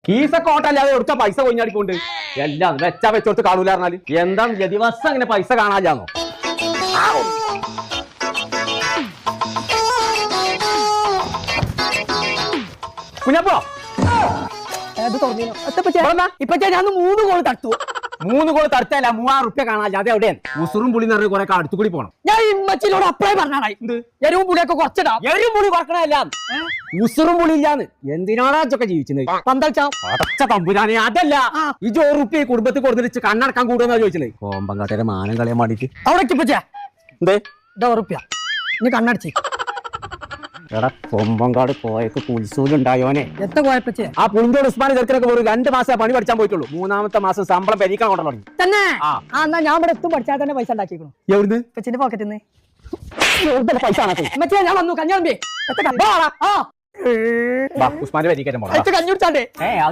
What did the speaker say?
കീസൊക്കെ ഓട്ടല്ലാതെ എടുത്ത പൈസ കൊഞ്ഞാടിക്കൊണ്ട് എല്ലാം വെച്ചാ വെച്ചോട്ട് കാണൂല പറഞ്ഞാല് എന്താണ് ദിവസം അങ്ങനെ പൈസ കാണാല്ലാന്നോ? കുഞ്ഞപ്പോ ഇപ്പൊ ഞാൻ 3 ഗോൾ തട്ടു. 3 ഗോൾ തടുത്തല്ല 3000 റുപ്യ കാണാല്ല. അത് എവിടെയാണ് ഉസുറും പുളി നിറഞ്ഞ കുറെ അടുത്തു കൂടി പോണം. ഞാൻ ഇമ്മച്ചിനോട് അപ്ലൈ പറഞ്ഞായി എരിവും പുളിയൊക്കെ കുറച്ചിടാം. എരിവും പുളി കുറക്കണല്ല ഉസുറും പുളി ഇല്ലാന്ന്. എന്തിനാണ് അതൊക്കെ ജീവിച്ചത്? അടച്ച തമ്പുരാനെ അതല്ല ഈ 100 റുപ്യ കുടുംബത്തിൽ കൊടുത്തിട്ട് കണ്ണടക്കാൻ കൂടുന്ന ചോദിച്ചത്. കോമ്പങ്കാട്ടേരെ മാനം കളയാൻ വേണ്ടിട്ട് അവിടെ എന്തേ 100 ഇനി കണ്ണടച്ച് എടാ കൊമ്പങ്കാട് പോയക്ക് പുൽസൂലുണ്ടായോനെ എത്ര പോയപ്പച്ചേ ആ പുളിന്തോട് ഉസ്മാനി ചെറുക്കനൊക്കെ ഒരു 2 മാസം പണി പഠിച്ചാൻ പോയിട്ടുള്ളൂ. 3ാമത്തെ മാസം ശമ്പളം പെരീക്കാൻ കൊണ്ടു തുടങ്ങി തന്നെ. എന്നാ ഞാൻ ഇവിടെ എത്തും പഠിച്ചാൽ തന്നെ പൈസ ഉണ്ടാക്കിക്കണു. എവിടുന്ന്? പച്ചിന്റെ പോക്കറ്റിൽ പൈസ ഞാൻ വന്നു കഞ്ഞാമ്പേ ഉസ്മാന്റെ പെരീക്കാൻ കഞ്ഞുടിച്ചാണ്ടേ.